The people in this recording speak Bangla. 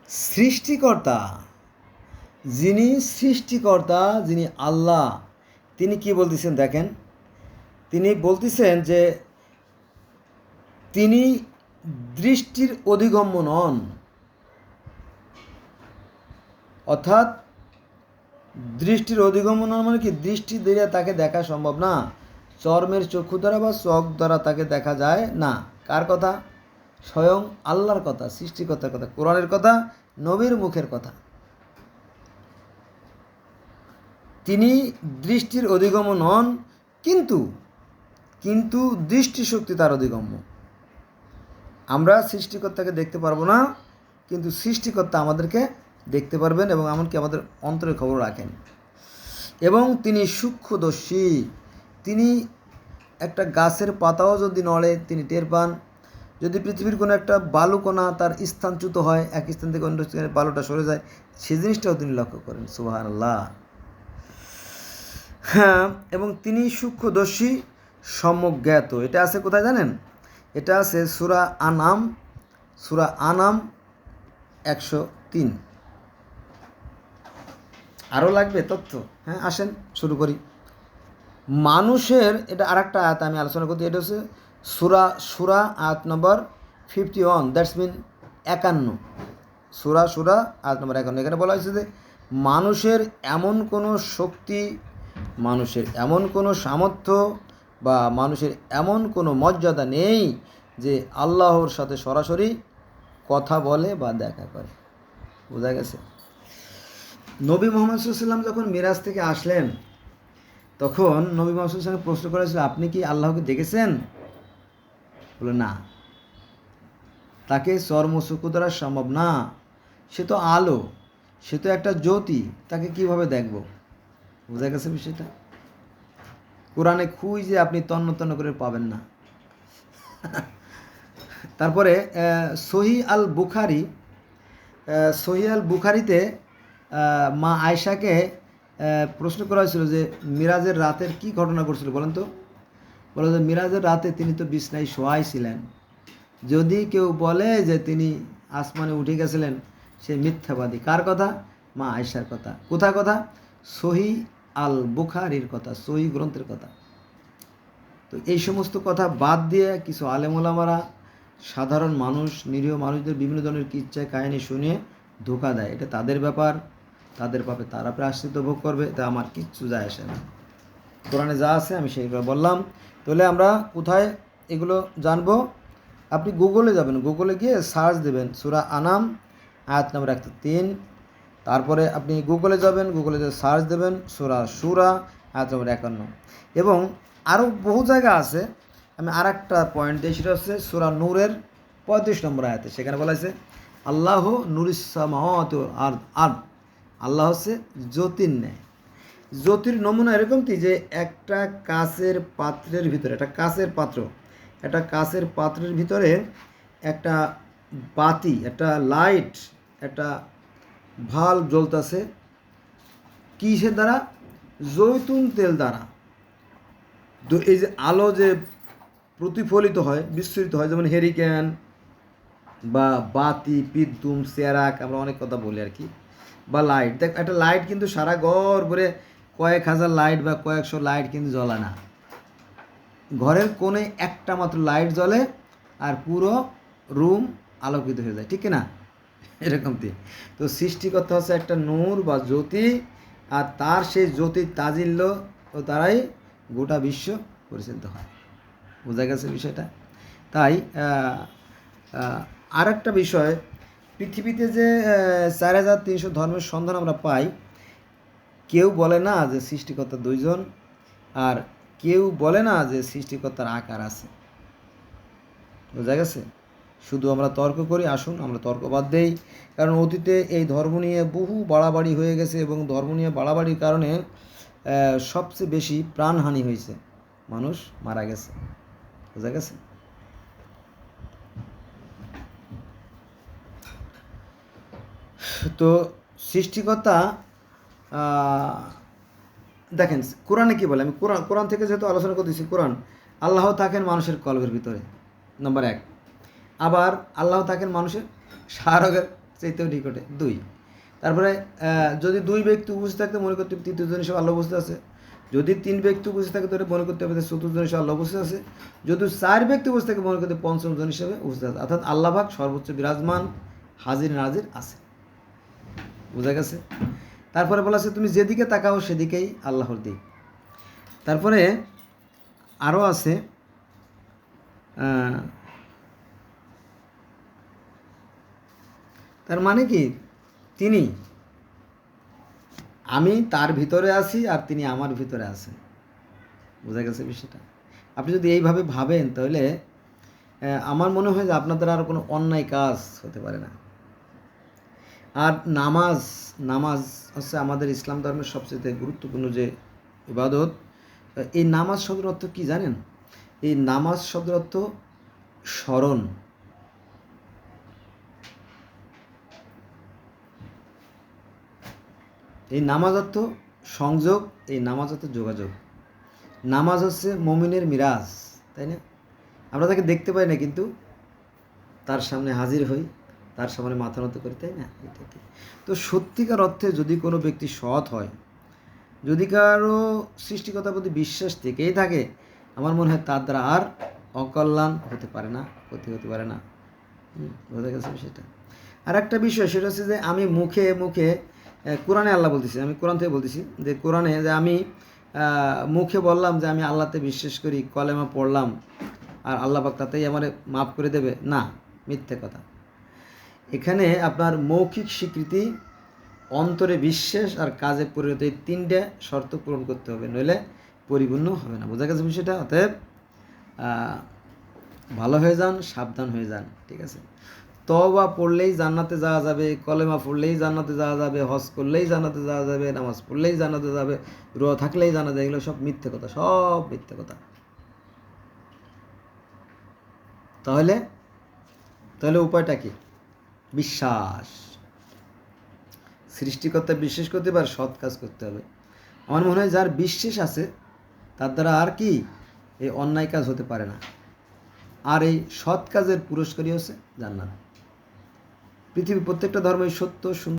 সৃষ্টিকর্তা, যিনি আল্লাহ, তিনি কি বলতেছেন দেখেন। তিনি বলতেছেন যে তিনি দৃষ্টির অধিগম্য নন, অর্থাৎ দৃষ্টির অধিগম্য নন মানে কি, দৃষ্টি দিয়ে তাকে দেখা সম্ভব না, চর্মের চক্ষু দ্বারা বা চোখ দ্বারা তাকে দেখা যায় না। কার কথা? স্বয়ং আল্লাহর কথা, সৃষ্টিকর্তার কথা, কোরআনের কথা, নবীর মুখের কথা। তিনি দৃষ্টির অধিগম্য নন, কিন্তু কিন্তু দৃষ্টিশক্তি তার অধিগম্য। আমরা সৃষ্টিকর্তাকে দেখতে পারবো না, কিন্তু সৃষ্টিকর্তা আমাদেরকে দেখতে পারবেন এবং এমনকি আমাদের অন্তরের খবর রাখেন। এবং তিনি সূক্ষ্মদর্শী, তিনি একটা গাছের পাতাও যদি নড়ে তিনি টের পান। যদি পৃথিবীর কোনো একটা বালুকণা তার স্থানচ্যুত হয়, এক স্থান থেকে অন্য স্থানে বালুটা সরে যায়, সে জিনিসটাও তিনি লক্ষ্য করেন। সুবহানাল্লাহ। হ্যাঁ, এবং তিনি সূক্ষ্মদর্শী, সম্যক জ্ঞাত। এটা আছে কোথায় জানেন? এটা আছে সূরা আনাম 103। আরও লাগবে তথ্য? হ্যাঁ, আসেন শুরু করি। মানুষের, এটা আরেকটা আয়াত আমি আলোচনা করতে, এটা হচ্ছে সূরা আয়াত নম্বর 51, দ্যাটস মিন 51। সূরা আয়াত নম্বর 51। এখানে বলা হয়েছে যে মানুষের এমন কোনো শক্তি, মানুষের এমন কোনো সামর্থ্য বা মানুষের এমন কোনো মর্যাদা নেই যে আল্লাহর সাথে সরাসরি কথা বলে বা দেখা করে। বোঝা গেছে? নবী মুহাম্মদ সাল্লাল্লাহু আলাইহি ওয়াসাল্লাম যখন মিরাজ থেকে আসলেন, তখন নবী মুহাম্মদ সাল্লাল্লাহু আলাইহি ওয়াসাল্লাম প্রশ্ন করা হয়েছিল, আপনি কি আল্লাহকে দেখেছেন? বলে না, তাকে চর্মচক্ষু দ্বারা সম্ভব না, সে তো আলো, সে তো একটা জ্যোতি, তাকে কিভাবে দেখব? বোঝা গেছে বিষয়টা? কোরআনে খুঁজে আপনি তন্ন তন্ন করে পাবেন না। তারপরে সহিহ আল বুখারিতে মা আয়েশাকে প্রশ্ন করা হয়েছিল যে মিরাজের রাতের কি ঘটনা ঘটছিল বলেন তো? বলে যে মিরাজের রাতে তিনি তো বিছনায় শোয়াই ছিলেন, যদি কেউ বলে যে তিনি আসমানে উঠে গেছিলেন, সে মিথ্যাবাদী। কার কথা? মা আয়েশার কথা। কোথায় কথা? সহিহ আল বুখারির কথা, সহিহ গ্রন্থের কথা। তো এই সমস্ত কথা বাদ দিয়ে কিছু আলেম ওলামারা সাধারণ মানুষ, নিরীহ মানুষদের বিভিন্ন ধরনের কিচ্ছায় কাহিনী শুনিয়ে ধোঁকা দেয়। এটা তাদের ব্যাপার, তাদের পাপে তারা প্রায়শ্চিত্ত ভোগ করবে, তা আমার কিচ্ছু যায় আসে না। কোরআনে যা আছে আমি সেইগুলো বললাম। তাহলে আমরা কোথায় এগুলো জানবো? আপনি গুগলে যাবেন, গুগলে গিয়ে সার্চ দেবেন সূরা আনাম আয়াত নম্বর 103। তারপরে আপনি গুগলে যাবেন, গুগলে যে সার্চ দেবেন সূরা আয়াত নম্বর 51। এবং আরও বহু জায়গা আছে। আমি আর একটা পয়েন্ট দিই, সেটা হচ্ছে সূরা নূরের 35 নম্বর আয়াতে। সেখানে বলা হয়েছে আল্লাহ নূরিস সামাওয়াতি ওয়াল আরদ, আল্লাহ হচ্ছে জ্যোতির ন্যায়। জ্যোতির নমুনা এরকম কি, যে একটা কাচের পাত্রের ভিতরে, একটা কাচের পাত্রের ভিতরে একটা বাতি, একটা লাইট, একটা ভাল্ব জ্বলতেছে। কিসের দ্বারা? জৈতুন তেল দ্বারা। তো এই যে আলো যে প্রতিফলিত হয়, বিস্তৃত হয়, যেমন হেরিকেন বা বাতি, বিদ্যুৎ, চেরাক, আমরা অনেক কথা বলি আর কি, বা লাইট। দেখ, একটা লাইট কিন্তু সারা ঘর ভরে কয়েক হাজার লাইট বা কয়েকশো লাইট কিন্তু জ্বলে না। ঘরের কোণে একটা মাত্র লাইট জ্বলে আর পুরো রুম আলোকিত হয়ে যায়, ঠিক না? এরকম তো সৃষ্টিকর্তা হচ্ছে একটা নূর বা জ্যোতি, আর তার সেই জ্যোতির তাজিল্য ও তারাই গোটা বিশ্ব পরিচালিত হয়। বোঝা গেছে বিষয়টা? তাই আর একটা বিষয়, পৃথিবীতে যে 4300 ধর্মের সন্ধান আমরা পাই, কেউ বলে না যে সৃষ্টিকর্তা দুইজন, আর কেউ বলে না যে সৃষ্টিকর্তার আকার আছে। বোঝা গেছে? শুধু আমরা তর্ক করি। আসুন আমরা তর্ক বাদ দেই, কারণ অতীতে এই ধর্ম নিয়ে বহু বাড়াবাড়ি হয়ে গেছে এবং ধর্ম নিয়ে বাড়াবাড়ির কারণে সবচেয়ে বেশি প্রাণহানি হয়েছে, মানুষ মারা গেছে। বোঝা গেছে? তো সৃষ্টিকর্তা, দেখেন কোরআনে কি বলে, আমি কোরআন থেকে যেহেতু আলোচনা করতেছি, কোরআন, আল্লাহ থাকেন মানুষের কলবের ভিতরে, নম্বর 1। আবার আল্লাহ থাকেন মানুষের স্মারকের চাইতেও নিকটে 2। তারপরে যদি 2 ব্যক্তি উপস্থিত থাকতে মনে করতে হবে তৃতীয় জন হিসেবে আল্লাহ উপস্থিত আছে। যদি 3 ব্যক্তি উপস্থিত থাকে তাহলে মনে করতে হবে চতুর্থ জন হিসেবে আল্লাহ উপস্থিত আছে। যদি 4 ব্যক্তি উপস্থিত থাকে মনে করতে পঞ্চম জন হিসেবে উপস্থিত আছে। অর্থাৎ আল্লাহ পাক সর্বোচ্চ বিরাজমান, হাজির নাজির আছে। বোঝা গেছে? তারপরে বলা আছে তুমি যেদিকে তাকাও সেদিকেই আল্লাহর দিক। তারপরে আরও আছে তার মানে কি তিনি, আমি তার ভিতরে আছি আর তিনি আমার ভিতরে আছেন। বোঝা গেছে বিষয়টা? আপনি যদি এইভাবে ভাবেন তাহলে আমার মনে হয় যে আপনাদের আর কোনো অন্যায় কাজ হতে পারে না। আর নামাজ হচ্ছে আমাদের ইসলাম ধর্মের সবচেয়ে গুরুত্বপূর্ণ যে ইবাদত। এই নামাজ শব্দের অর্থ কী জানেন? এই নামাজ শব্দের অর্থ স্মরণ। এই নামাজ অর্থ সংযোগ, এই নামাজ অর্থ যোগাযোগ। নামাজ হচ্ছে মুমিনের মিরাজ, তাই না? আমরা তাকে দেখতে পাই না, কিন্তু তার সামনে হাজির হই, তার সামনে মাথা নত করি, তাই না? এটা কি? তো সত্যিকার অর্থে যদি কোনো ব্যক্তি সৎ হয়, যদি কারো সৃষ্টিকতার প্রতি বিশ্বাস থেকেই থাকে, আমার মনে হয় তার দ্বারা আর অকল্যাণ হতে পারে না, ক্ষতি হতে পারে না। বোঝা গেছে সেটা? আর একটা বিষয় সেটা হচ্ছে যে আমি মুখে কোরআনে আল্লাহ বলতেছি, আমি কোরআন থেকে বলতেছি যে কোরআনে যে আমি মুখে বললাম যে আমি আল্লাহতে বিশ্বাস করি, কলেমা পড়লাম আর আল্লাহ পাক তাতেই আমার মাফ করে দেবে, না, মিথ্যে কথা। এখানে আপনার মৌখিক স্বীকৃতি, অন্তরে বিশ্বাস আর কাজে পরিণত, এই 3টে শর্ত পূরণ করতে হবে, নইলে পরিপূর্ণ হবে না। বোঝা গেছে বিষয়টা? অতএব ভালো হয়ে যান, সাবধান হয়ে যান, ঠিক আছে? তওবা পড়লেই জান্নাতে যাওয়া যাবে, কলেমা পড়লেই জান্নাতে যাওয়া যাবে, হজ করলেই জান্নাতে যাওয়া যাবে, নামাজ পড়লেই জান্নাতে যাবে, রোজা থাকলেই জান্নাতে, এগুলো সব মিথ্যে কথা, সব মিথ্যে কথা। তাহলে উপায়টা কি? বিশ্বাস, সৃষ্টিকর্তায় বিশ্বাস করতে হবে আর সৎ কাজ করতে হবে। আমার মনে হয় যার বিশ্বাস আছে তার দ্বারা আর কি এই অন্যায় কাজ হতে পারে না। আর এই সৎ কাজের পুরস্কারই হচ্ছে জান্নাত। পৃথিবীর প্রত্যেকটা ধর্মই সত্য, সুন্দর